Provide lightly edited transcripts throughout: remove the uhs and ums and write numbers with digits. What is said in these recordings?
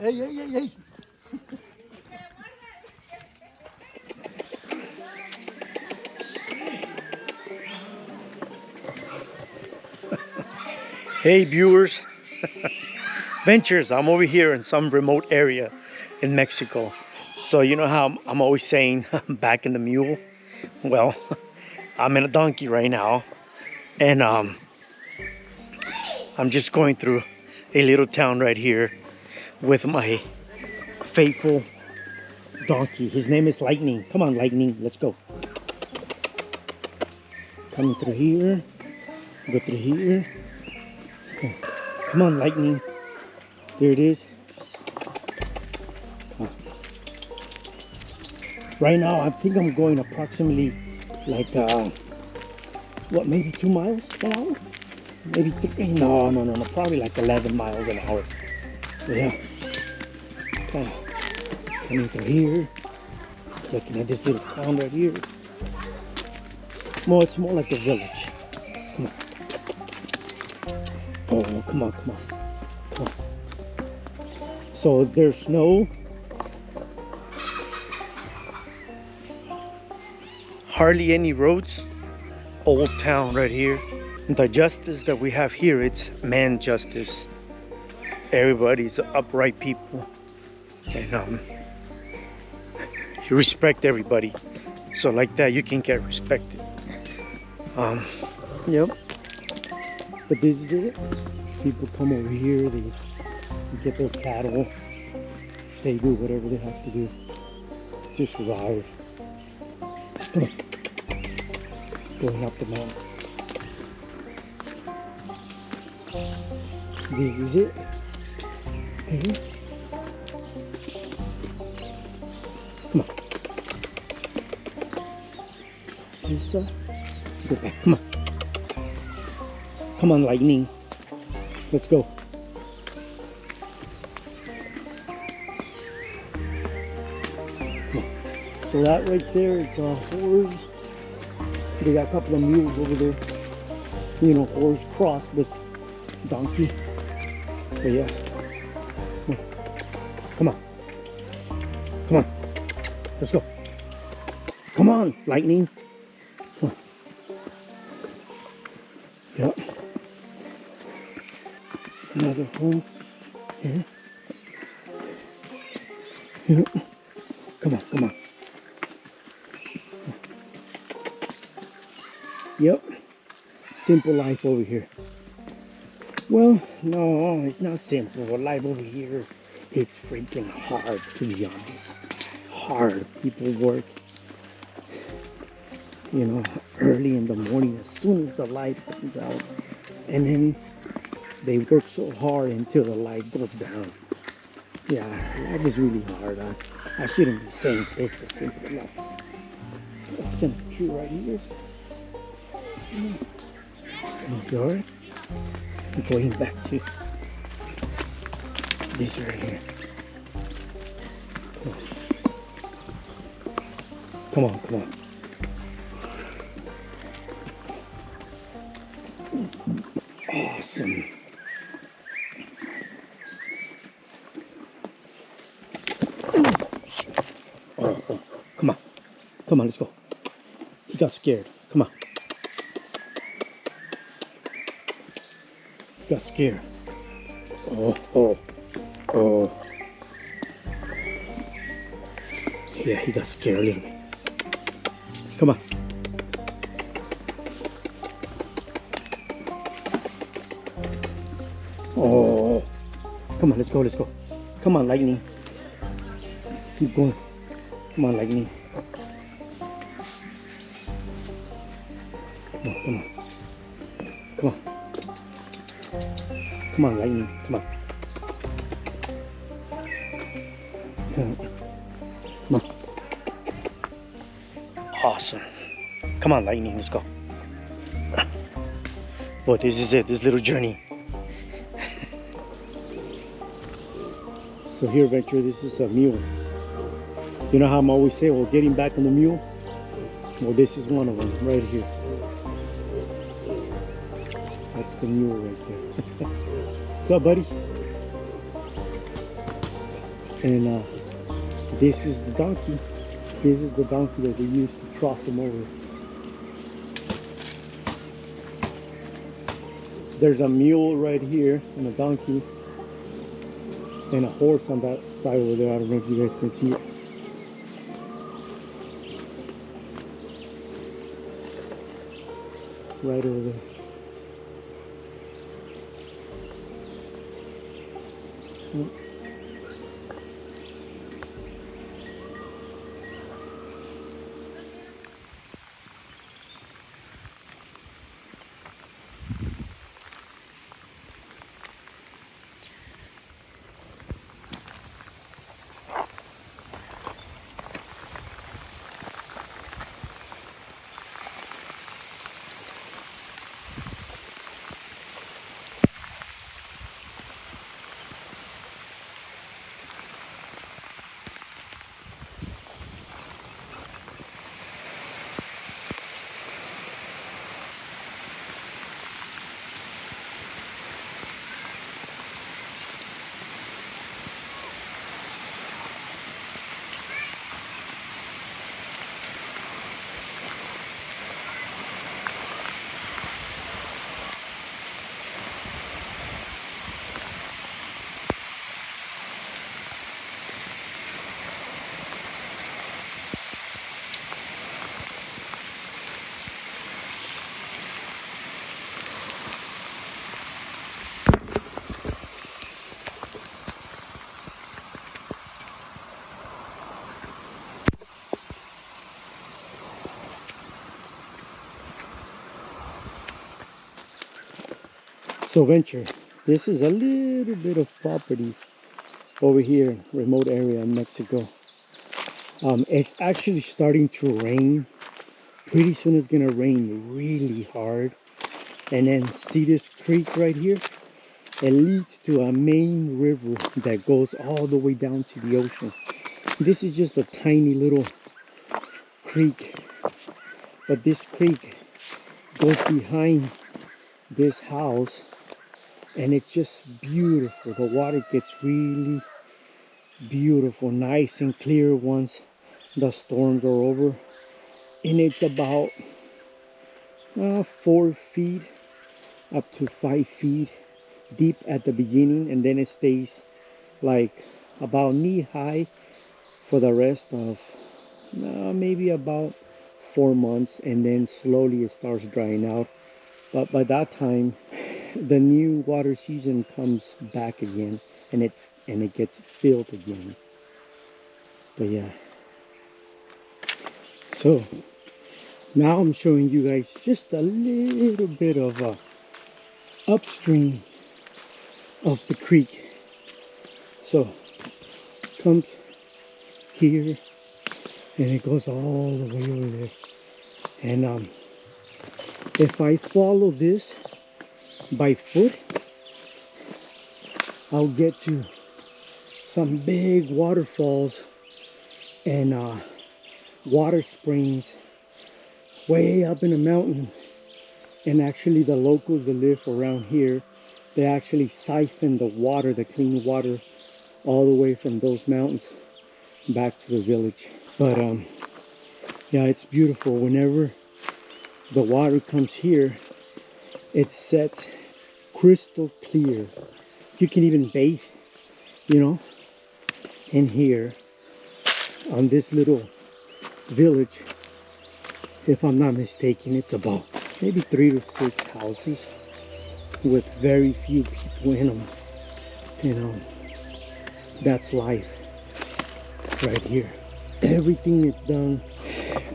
Hey, hey, hey, hey. Hey viewers, Ventures, I'm over here in some remote area in Mexico. So you know how I'm always saying I'm back in the mule? Well, I'm in a donkey right now, and I'm just going through a little town right here with my faithful donkey. His name is Lightning. Come on, Lightning, let's go. Coming through here, go through here. Come on, Lightning. There it is. Right now, I think I'm going approximately like, what, maybe 2 miles an hour? Maybe 3, no, probably like 11 miles an hour. Yeah. Kind of coming through here, looking at this little town right here. Well, it's more like a village. Come on. Oh, come on, come on, come on. So there's no hardly any roads. Old town right here. The justice that we have here, it's man justice. Everybody's upright people, and you respect everybody. So like that, you can get respected. Yep. But this is it. People come over here, they get their cattle, they do whatever they have to do to survive. Let's go. Going up the mountain. This is it. Okay. Come on. Lisa. Go back. Come on. Come on, Lightning. Let's go. Come on. So that right there is a horse. They got a couple of mules over there. You know, horse crossed with donkey. But yeah. Come on. Come on. Let's go. Come on, Lightning. Come on. Yep. Another home here. Yep. Come on, come on. Yep. Simple life over here. Well, no, it's not simple. Life over here, it's freaking hard, to be honest. Hard. People work, you know, early in the morning as soon as the light comes out. And then they work so hard until the light goes down. Yeah, life is really hard. I shouldn't be saying it's the simple life. A simple tree right here. Alright. Going back to this right here. Come on, come on. Awesome. Oh, come on. Come on, let's go. He got scared. Come on. He got scared. Oh. Yeah, he got scared a little bit. Come on. Oh. Come on, let's go, let's go. Come on, Lightning. Let's keep going. Come on, Lightning. Come on. Come on. Come on, Lightning. Come on. Come on. Awesome. Come on, Lightning. Let's go. Boy, this is it. This little journey. So here, Venture, this is a mule. You know how I'm always saying, well, getting back on the mule? Well, this is one of them right here. That's the mule right there. What's up, buddy? And this is the donkey. This is the donkey that they used to cross them over. There's a mule right here and a donkey and a horse on that side over there. I don't know if you guys can see it. Right over there. So Venture, this is a little bit of property over here in a remote area in Mexico. It's actually starting to rain. Pretty soon it's gonna rain really hard. And then see this creek right here? It leads to a main river that goes all the way down to the ocean. This is just a tiny little creek, but this creek goes behind this house and it's just beautiful. The water gets really beautiful, nice and clear once the storms are over. And it's about 4 feet up to 5 feet deep at the beginning, and then it stays like about knee high for the rest of maybe about 4 months, and then slowly it starts drying out. But by that time the new water season comes back again, and it gets filled again. But yeah, so now I'm showing you guys just a little bit of upstream of the creek. So it comes here and it goes all the way over there. And if I follow this by foot, I'll get to some big waterfalls and water springs way up in the mountain. And actually the locals that live around here, they actually siphon the water, the clean water, all the way from those mountains back to the village. But yeah, it's beautiful. Whenever the water comes here, it sets crystal clear. You can even bathe, you know, in here on this little village. If I'm not mistaken, it's about maybe 3 to 6 houses with very few people in them. You know, that's life right here. Everything is done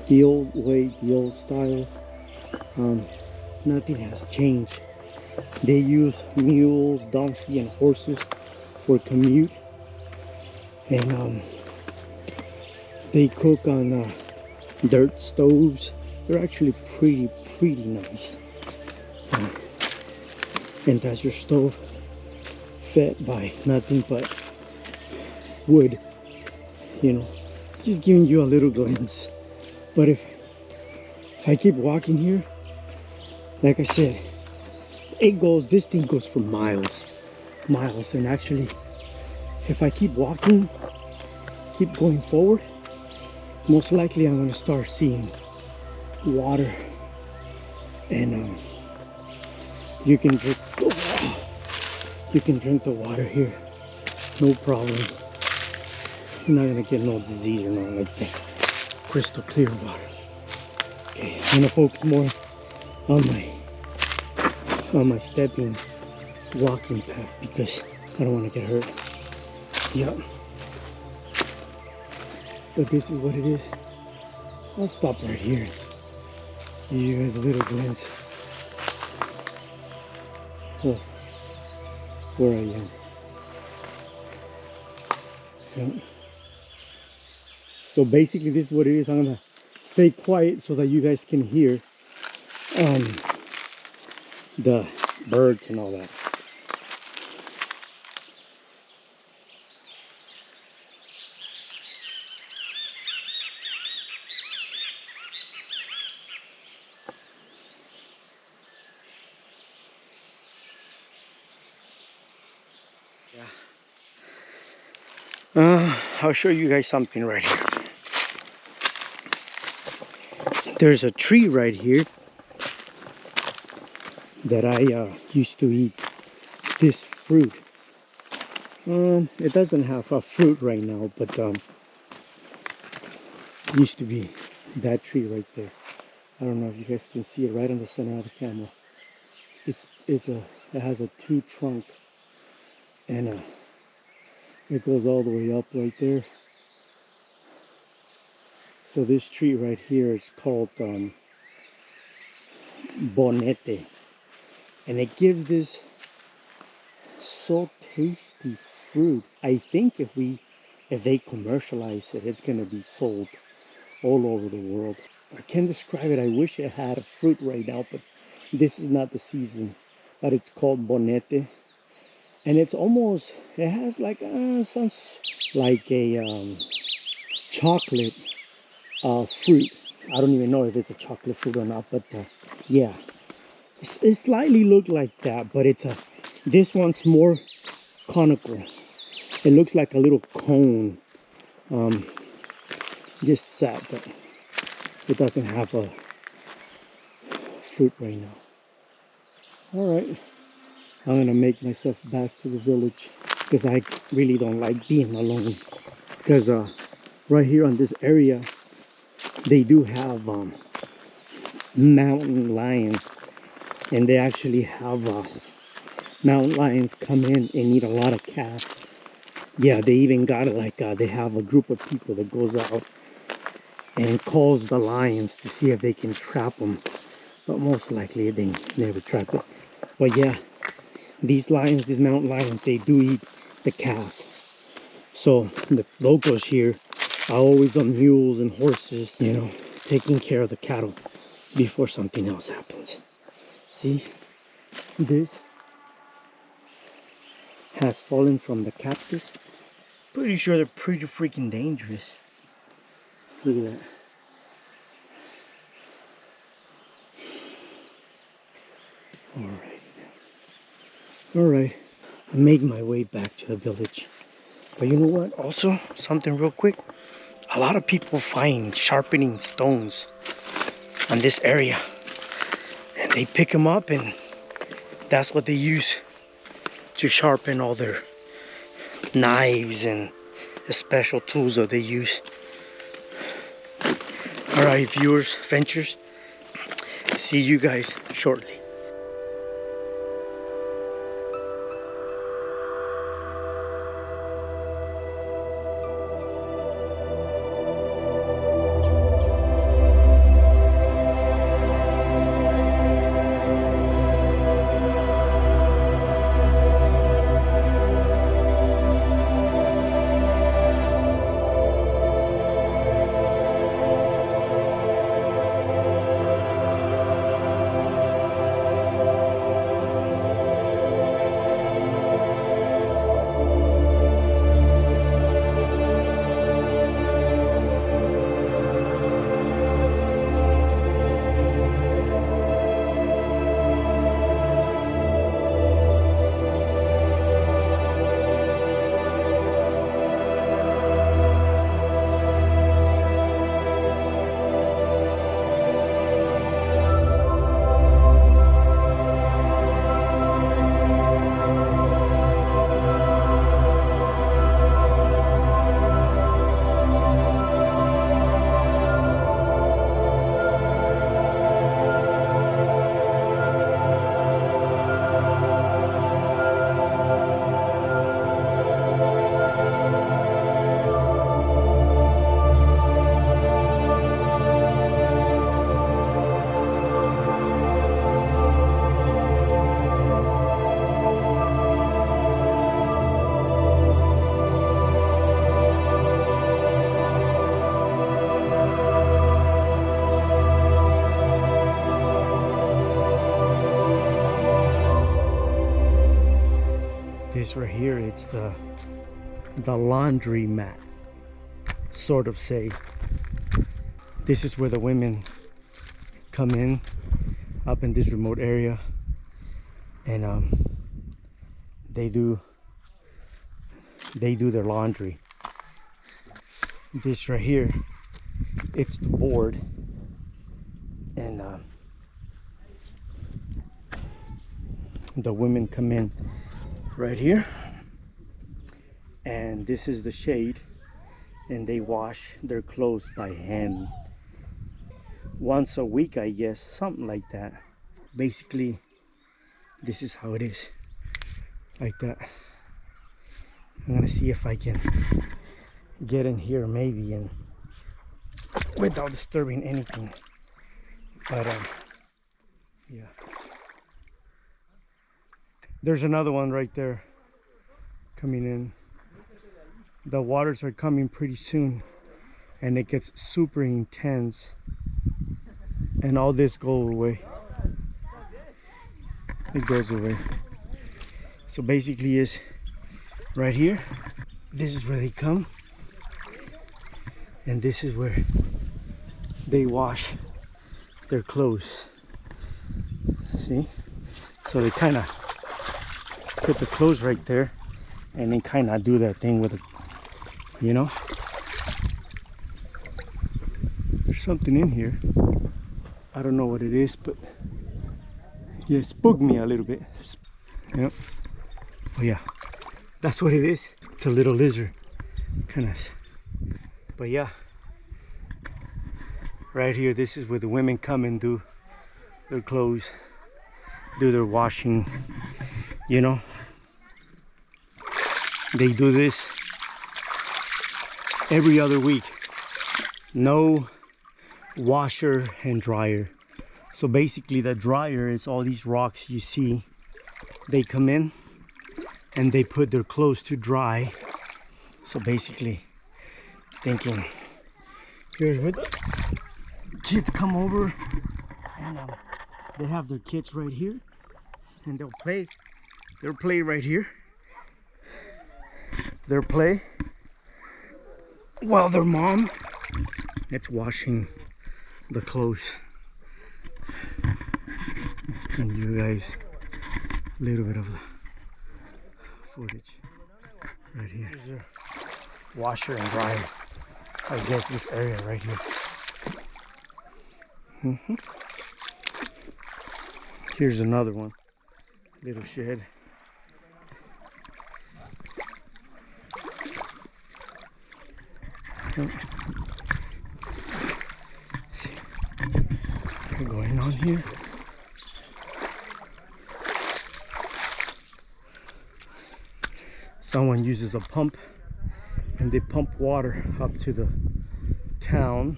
the old way, the old style. Nothing has changed. They use mules, donkey, and horses for commute, and they cook on dirt stoves. They're actually pretty nice. And that's your stove, fed by nothing but wood, you know, just giving you a little glimpse. But if I keep walking here, like I said, this thing goes for miles. And actually, if I keep walking, keep going forward, most likely I'm gonna start seeing water, and you can drink. You can drink the water here, no problem. You're not gonna get no disease or nothing like that. Crystal clear water. Okay, I'm gonna focus more on my stepping, walking path because I don't want to get hurt. Yep. But this is what it is. I'll stop right here. Give you guys a little glimpse of where I am. Yep. So basically this is what it is. I'm gonna stay quiet so that you guys can hear the birds and all that. I'll show you guys something right here. There's a tree right here that I used to eat this fruit. It doesn't have a fruit right now, but used to be that tree right there. I don't know if you guys can see it right on the center of the camera. It has a two trunk, and it goes all the way up right there. So this tree right here is called bonete, and it gives this so tasty fruit. I think if they commercialize it, it's gonna be sold all over the world. I can't describe it. I wish it had a fruit right now, but this is not the season. But it's called bonete, and it has like sounds like a chocolate fruit. I don't even know if it's a chocolate fruit or not, but yeah, it slightly looked like that, but this one's more conical. It looks like a little cone, just sad that it doesn't have a fruit right now. All right, I'm gonna make myself back to the village because I really don't like being alone. Because right here on this area, they do have mountain lions, and they actually have mountain lions come in and eat a lot of calf. Yeah, they even got it like they have a group of people that goes out and calls the lions to see if they can trap them, but most likely they never trap it. But yeah, these mountain lions, they do eat the calf. So the locals here are always on mules and horses, you know, taking care of the cattle before something else happens. See, this has fallen from the cactus. Pretty sure they're pretty freaking dangerous. Look at that. Alright, I made my way back to the village. But you know what? Also, something real quick. A lot of people find sharpening stones on this area, and they pick them up, and that's what they use to sharpen all their knives and the special tools that they use. Alright, viewers, ventures, see you guys shortly. right here, it's the laundry mat, sort of say. This is where the women come in, up in this remote area, and they do their laundry. This right here, it's the board, and the women come in right here, and this is the shade, and they wash their clothes by hand once a week, I guess, something like that. Basically, this is how it is, like that. I'm gonna see if I can get in here maybe and without disturbing anything, but yeah. There's another one right there coming in. The waters are coming pretty soon, and it gets super intense, and all this goes away. It goes away. So basically is right here, this is where they come, and this is where they wash their clothes. See? So they kind of put the clothes right there, and then kind of do that thing with it, you know. There's something in here. I don't know what it is, but yeah, it spooked me a little bit. Yep. Oh yeah, that's what it is. It's a little lizard, kind of. But yeah, right here, this is where the women come and do their clothes, do their washing, you know. They do this every other week. No washer and dryer. So basically the dryer is all these rocks you see. They come in and they put their clothes to dry. So basically thinking, here's where the kids come over, and they have their kids right here, and they'll play right here. They'll play while their mom is washing the clothes. And you guys a little bit of the footage right here. Here's your washer and dryer. I guess this area right here. Here's another one, little shed. What's going on here? Someone uses a pump, and they pump water up to the town.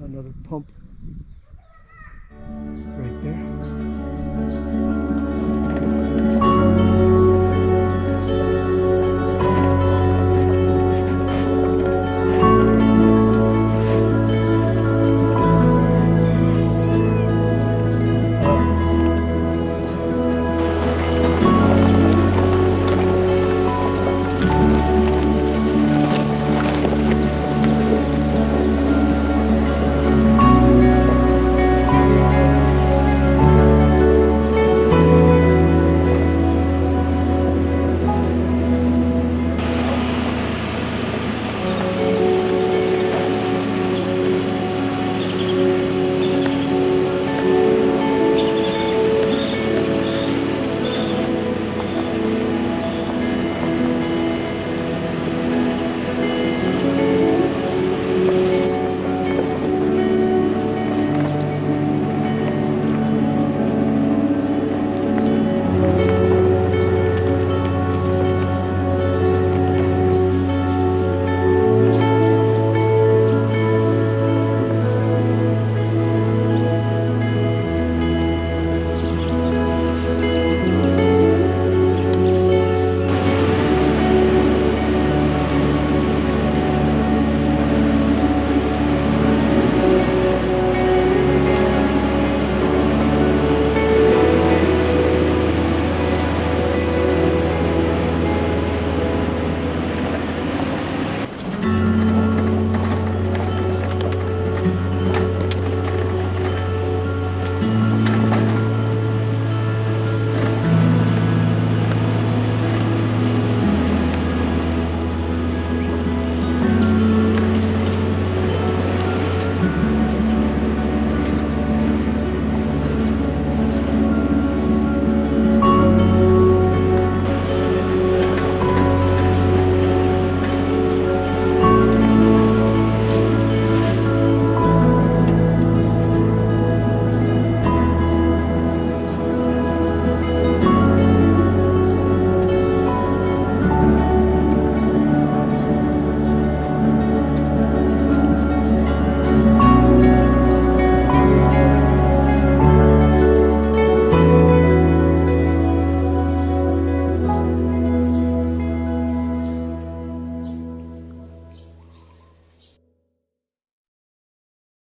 Another pump right there.